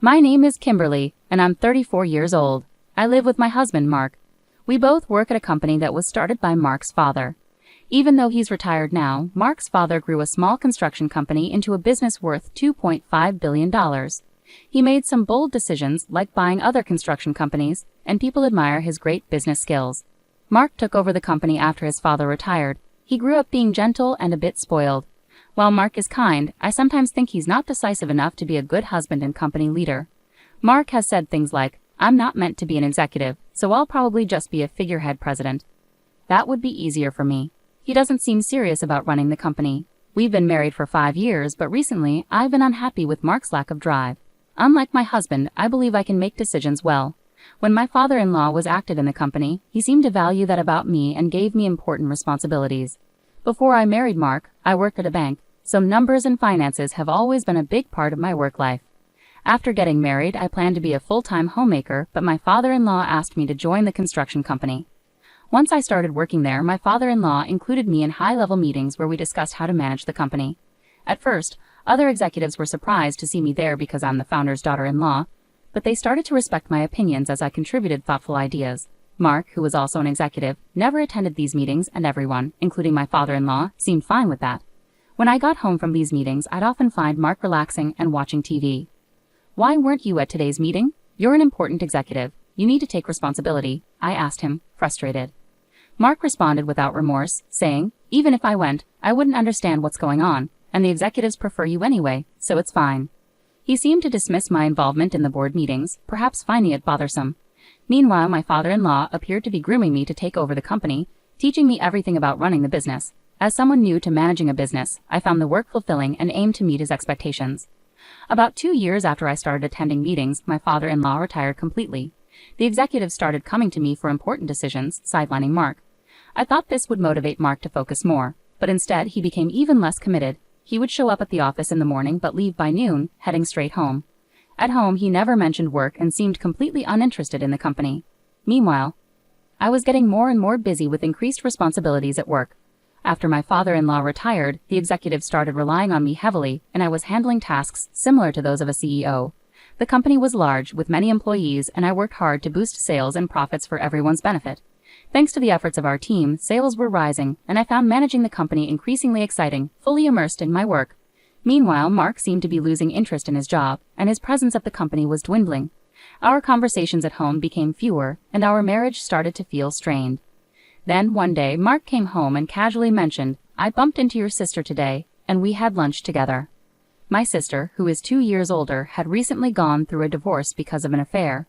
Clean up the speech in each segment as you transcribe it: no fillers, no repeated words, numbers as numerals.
My name is Kimberly, and I'm 34 years old. I live with my husband, Mark. We both work at a company that was started by Mark's father. Even though he's retired now, Mark's father grew a small construction company into a business worth $2.5 billion. He made some bold decisions, like buying other construction companies, and people admire his great business skills. Mark took over the company after his father retired. He grew up being gentle and a bit spoiled. While Mark is kind, I sometimes think he's not decisive enough to be a good husband and company leader. Mark has said things like, "I'm not meant to be an executive, so I'll probably just be a figurehead president." That would be easier for me. He doesn't seem serious about running the company. We've been married for 5 years, but recently I've been unhappy with Mark's lack of drive. Unlike my husband, I believe I can make decisions well. When my father-in-law was active in the company, he seemed to value that about me and gave me important responsibilities. Before I married Mark, I worked at a bank, so numbers and finances have always been a big part of my work life. After getting married, I planned to be a full-time homemaker, but my father-in-law asked me to join the construction company. Once I started working there, my father-in-law included me in high-level meetings where we discussed how to manage the company. At first, other executives were surprised to see me there because I'm the founder's daughter-in-law, but they started to respect my opinions as I contributed thoughtful ideas. Mark, who was also an executive, never attended these meetings, and everyone, including my father-in-law, seemed fine with that. When I got home from these meetings, I'd often find Mark relaxing and watching TV. "Why weren't you at today's meeting? You're an important executive. You need to take responsibility," I asked him, frustrated. Mark responded without remorse, saying, "Even if I went, I wouldn't understand what's going on, and the executives prefer you anyway, so it's fine." He seemed to dismiss my involvement in the board meetings, perhaps finding it bothersome. Meanwhile, my father-in-law appeared to be grooming me to take over the company, teaching me everything about running the business. As someone new to managing a business, I found the work fulfilling and aimed to meet his expectations. About 2 years after I started attending meetings, my father-in-law retired completely. The executives started coming to me for important decisions, sidelining Mark. I thought this would motivate Mark to focus more, but instead he became even less committed. He would show up at the office in the morning but leave by noon, heading straight home. At home, he never mentioned work and seemed completely uninterested in the company. Meanwhile, I was getting more and more busy with increased responsibilities at work. After my father-in-law retired, the executives started relying on me heavily, and I was handling tasks similar to those of a CEO. The company was large, with many employees, and I worked hard to boost sales and profits for everyone's benefit. Thanks to the efforts of our team, sales were rising, and I found managing the company increasingly exciting, fully immersed in my work. Meanwhile, Mark seemed to be losing interest in his job, and his presence at the company was dwindling. Our conversations at home became fewer, and our marriage started to feel strained. Then, one day, Mark came home and casually mentioned, "I bumped into your sister today, and we had lunch together." My sister, who is 2 years older, had recently gone through a divorce because of an affair.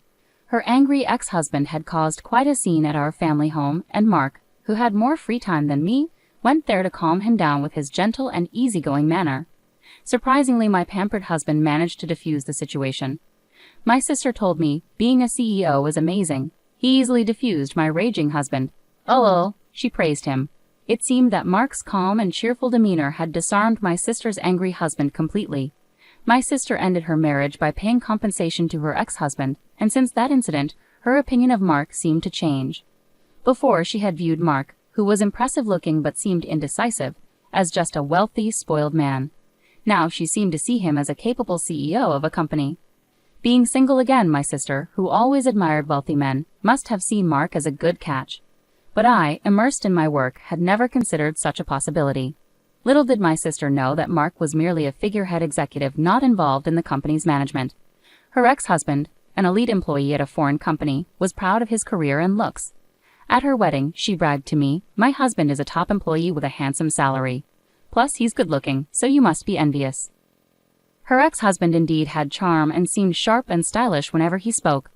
Her angry ex-husband had caused quite a scene at our family home, and Mark, who had more free time than me, went there to calm him down with his gentle and easygoing manner. Surprisingly, my pampered husband managed to defuse the situation. My sister told me, being a CEO is amazing. He easily diffused my raging husband. "Oh," she praised him. It seemed that Mark's calm and cheerful demeanor had disarmed my sister's angry husband completely. My sister ended her marriage by paying compensation to her ex-husband, and since that incident, her opinion of Mark seemed to change. Before, she had viewed Mark, who was impressive-looking but seemed indecisive, as just a wealthy, spoiled man. Now she seemed to see him as a capable CEO of a company. Being single again, my sister, who always admired wealthy men, must have seen Mark as a good catch. But I, immersed in my work, had never considered such a possibility. Little did my sister know that Mark was merely a figurehead executive not involved in the company's management. Her ex-husband, an elite employee at a foreign company, was proud of his career and looks. At her wedding, she bragged to me, "My husband is a top employee with a handsome salary. Plus, he's good-looking, so you must be envious." Her ex-husband indeed had charm and seemed sharp and stylish whenever he spoke.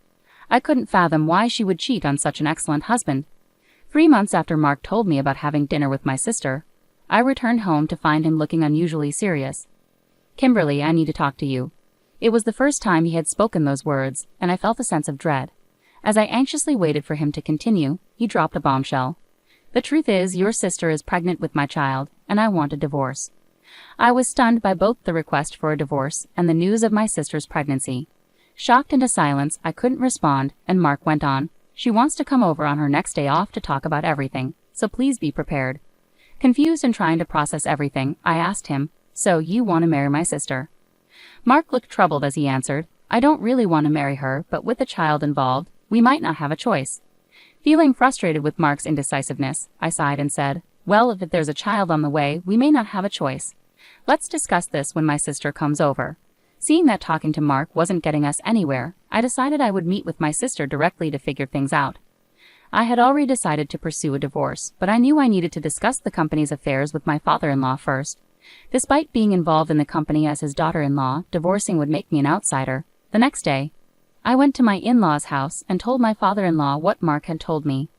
I couldn't fathom why she would cheat on such an excellent husband. 3 months after Mark told me about having dinner with my sister, I returned home to find him looking unusually serious. "Kimberly, I need to talk to you." It was the first time he had spoken those words, and I felt a sense of dread. As I anxiously waited for him to continue, he dropped a bombshell. "The truth is, your sister is pregnant with my child, and I want a divorce." I was stunned by both the request for a divorce and the news of my sister's pregnancy. Shocked into silence, I couldn't respond, and Mark went on, "She wants to come over on her next day off to talk about everything, so please be prepared." Confused and trying to process everything, I asked him, "So you want to marry my sister?" Mark looked troubled as he answered, I don't really want to marry her, but with a child involved, we might not have a choice. Feeling frustrated with Mark's indecisiveness, I sighed and said, well, if there's a child on the way, we may not have a choice. Let's discuss this when my sister comes over. Seeing that talking to Mark wasn't getting us anywhere, I decided I would meet with my sister directly to figure things out. I had already decided to pursue a divorce, but I knew I needed to discuss the company's affairs with my father-in-law first. Despite being involved in the company as his daughter-in-law, divorcing would make me an outsider. The next day, I went to my in-law's house and told my father-in-law what Mark had told me.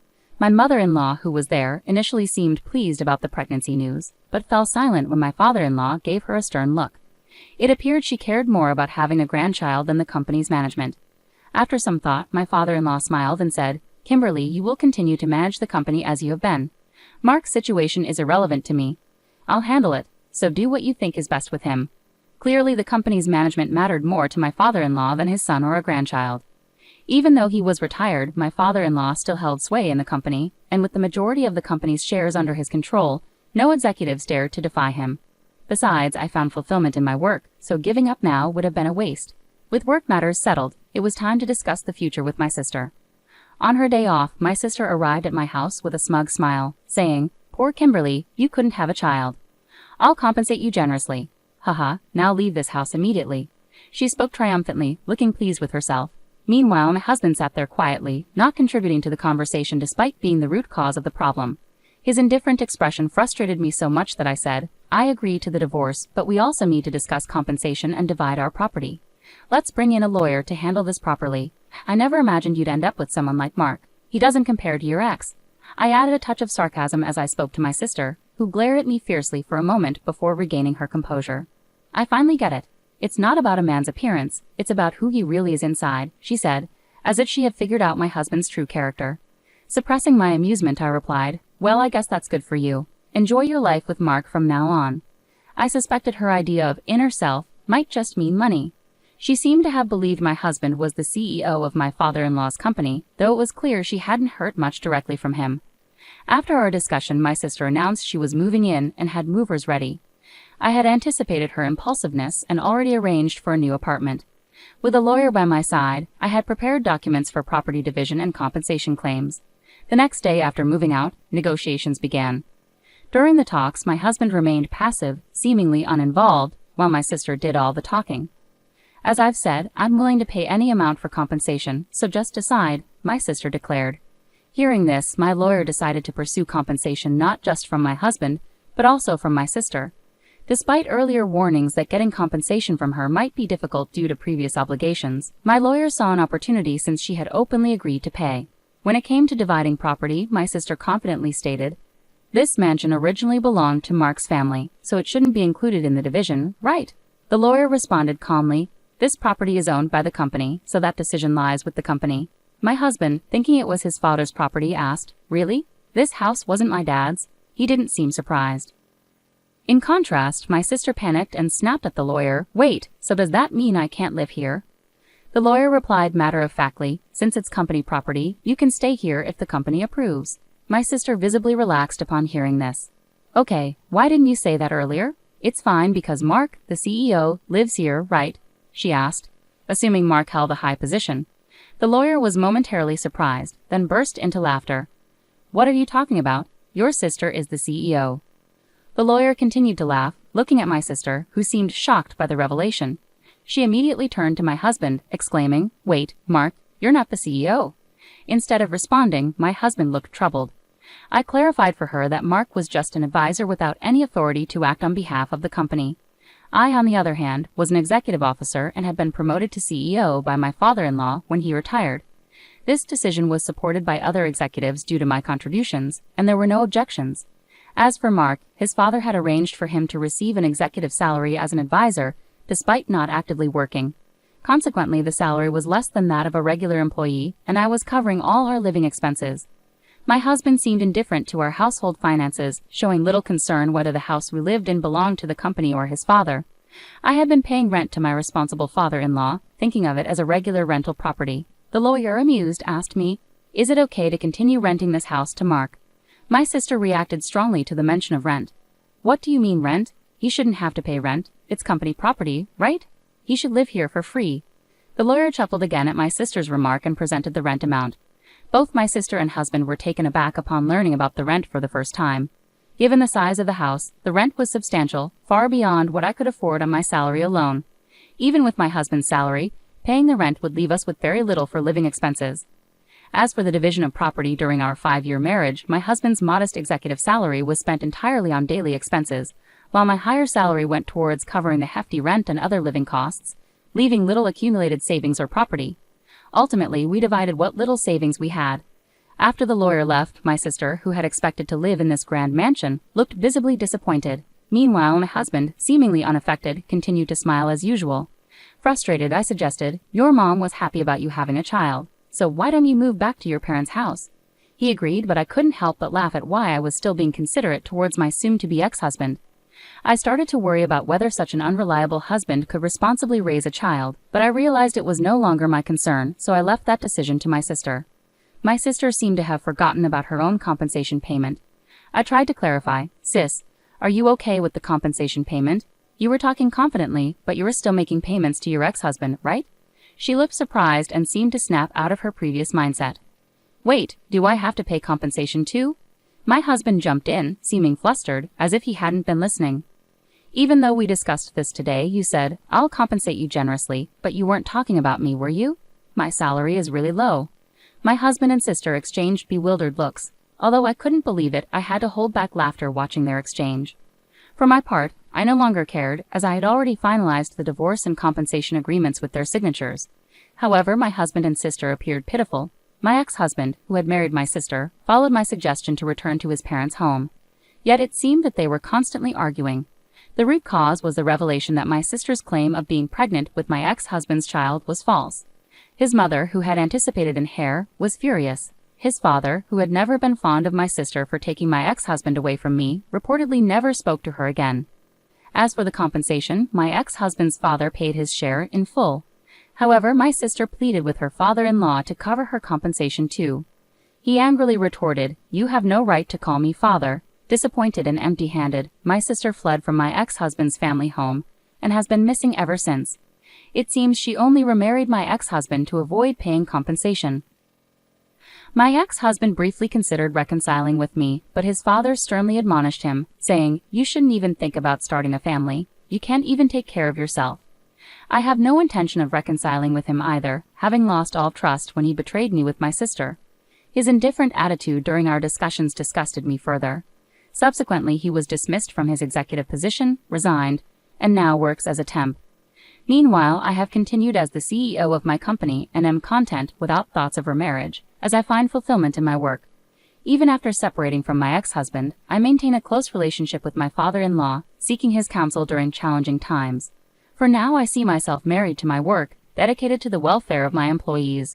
My mother-in-law, who was there, initially seemed pleased about the pregnancy news, but fell silent when my father-in-law gave her a stern look. It appeared she cared more about having a grandchild than the company's management. After some thought, my father-in-law smiled and said, Kimberly, you will continue to manage the company as you have been. Mark's situation is irrelevant to me. I'll handle it, so do what you think is best with him. Clearly, the company's management mattered more to my father-in-law than his son or a grandchild. Even though he was retired, my father-in-law still held sway in the company, and with the majority of the company's shares under his control, no executives dared to defy him. Besides, I found fulfillment in my work, so giving up now would have been a waste. With work matters settled, it was time to discuss the future with my sister. On her day off, my sister arrived at my house with a smug smile, saying, Poor Kimberly, you couldn't have a child. I'll compensate you generously. Haha, now leave this house immediately. She spoke triumphantly, looking pleased with herself. Meanwhile, my husband sat there quietly, not contributing to the conversation despite being the root cause of the problem. His indifferent expression frustrated me so much that I said, I agree to the divorce, but we also need to discuss compensation and divide our property. Let's bring in a lawyer to handle this properly. I never imagined you'd end up with someone like Mark. He doesn't compare to your ex. I added a touch of sarcasm as I spoke to my sister, who glared at me fiercely for a moment before regaining her composure. I finally get it. It's not about a man's appearance, it's about who he really is inside, she said, as if she had figured out my husband's true character. Suppressing my amusement, I replied, Well, I guess that's good for you. Enjoy your life with Mark from now on. I suspected her idea of inner self might just mean money. She seemed to have believed my husband was the CEO of my father-in-law's company, though it was clear she hadn't heard much directly from him. After our discussion, my sister announced she was moving in and had movers ready. I had anticipated her impulsiveness and already arranged for a new apartment. With a lawyer by my side, I had prepared documents for property division and compensation claims. The next day after moving out, negotiations began. During the talks, my husband remained passive, seemingly uninvolved, while my sister did all the talking. As I've said, I'm willing to pay any amount for compensation, so just decide, my sister declared. Hearing this, my lawyer decided to pursue compensation not just from my husband, but also from my sister. Despite earlier warnings that getting compensation from her might be difficult due to previous obligations, my lawyer saw an opportunity since she had openly agreed to pay. When it came to dividing property, my sister confidently stated, This mansion originally belonged to Mark's family, so it shouldn't be included in the division, right? The lawyer responded calmly, This property is owned by the company, so that decision lies with the company. My husband, thinking it was his father's property, asked, Really? This house wasn't my dad's? He didn't seem surprised. In contrast, my sister panicked and snapped at the lawyer, Wait, so does that mean I can't live here? The lawyer replied matter-of-factly, Since it's company property, you can stay here if the company approves. My sister visibly relaxed upon hearing this. Okay, why didn't you say that earlier? It's fine because Mark, the CEO, lives here, right? She asked, assuming Mark held a high position. The lawyer was momentarily surprised, then burst into laughter. What are you talking about? Your sister is the CEO. The lawyer continued to laugh, looking at my sister, who seemed shocked by the revelation. She immediately turned to my husband, exclaiming, Wait, Mark, you're not the CEO. Instead of responding, my husband looked troubled. I clarified for her that Mark was just an advisor without any authority to act on behalf of the company. I, on the other hand, was an executive officer and had been promoted to CEO by my father-in-law when he retired. This decision was supported by other executives due to my contributions, and there were no objections. As for Mark, his father had arranged for him to receive an executive salary as an advisor, despite not actively working. Consequently, the salary was less than that of a regular employee, and I was covering all our living expenses. My husband seemed indifferent to our household finances, showing little concern whether the house we lived in belonged to the company or his father. I had been paying rent to my responsible father-in-law, thinking of it as a regular rental property. The lawyer, amused, asked me, Is it okay to continue renting this house to Mark? My sister reacted strongly to the mention of rent. What do you mean rent? He shouldn't have to pay rent. It's company property, right? He should live here for free. The lawyer chuckled again at my sister's remark and presented the rent amount. Both my sister and husband were taken aback upon learning about the rent for the first time. Given the size of the house, the rent was substantial, far beyond what I could afford on my salary alone. Even with my husband's salary, paying the rent would leave us with very little for living expenses. As for the division of property during our 5-year marriage, my husband's modest executive salary was spent entirely on daily expenses, while my higher salary went towards covering the hefty rent and other living costs, leaving little accumulated savings or property. Ultimately, we divided what little savings we had. After the lawyer left, my sister, who had expected to live in this grand mansion, looked visibly disappointed. Meanwhile, my husband, seemingly unaffected, continued to smile as usual. Frustrated, I suggested, "Your mom was happy about you having a child, so why don't you move back to your parents' house?" He agreed, but I couldn't help but laugh at why I was still being considerate towards my soon-to-be ex-husband. I started to worry about whether such an unreliable husband could responsibly raise a child, but I realized it was no longer my concern, so I left that decision to my sister. My sister seemed to have forgotten about her own compensation payment. I tried to clarify. "Sis, are you okay with the compensation payment? You were talking confidently, but you were still making payments to your ex-husband, right?" She looked surprised and seemed to snap out of her previous mindset. "Wait, do I have to pay compensation too?" My husband jumped in, seeming flustered, as if he hadn't been listening. "Even though we discussed this today, you said, 'I'll compensate you generously,' but you weren't talking about me, were you? My salary is really low." My husband and sister exchanged bewildered looks. Although I couldn't believe it, I had to hold back laughter watching their exchange. For my part, I no longer cared, as I had already finalized the divorce and compensation agreements with their signatures. However, my husband and sister appeared pitiful. My ex-husband, who had married my sister, followed my suggestion to return to his parents' home. Yet it seemed that they were constantly arguing. The root cause was the revelation that my sister's claim of being pregnant with my ex-husband's child was false. His mother, who had anticipated an heir, was furious. His father, who had never been fond of my sister for taking my ex-husband away from me, reportedly never spoke to her again. As for the compensation, my ex-husband's father paid his share in full. However, my sister pleaded with her father-in-law to cover her compensation too. He angrily retorted, "You have no right to call me father." Disappointed and empty-handed, my sister fled from my ex-husband's family home, and has been missing ever since. It seems she only remarried my ex-husband to avoid paying compensation. My ex-husband briefly considered reconciling with me, but his father sternly admonished him, saying, "You shouldn't even think about starting a family. You can't even take care of yourself." I have no intention of reconciling with him either, having lost all trust when he betrayed me with my sister. His indifferent attitude during our discussions disgusted me further. Subsequently, he was dismissed from his executive position, resigned, and now works as a temp. Meanwhile, I have continued as the CEO of my company and am content without thoughts of remarriage, as I find fulfillment in my work. Even after separating from my ex-husband, I maintain a close relationship with my father-in-law, seeking his counsel during challenging times. For now, I see myself married to my work, dedicated to the welfare of my employees.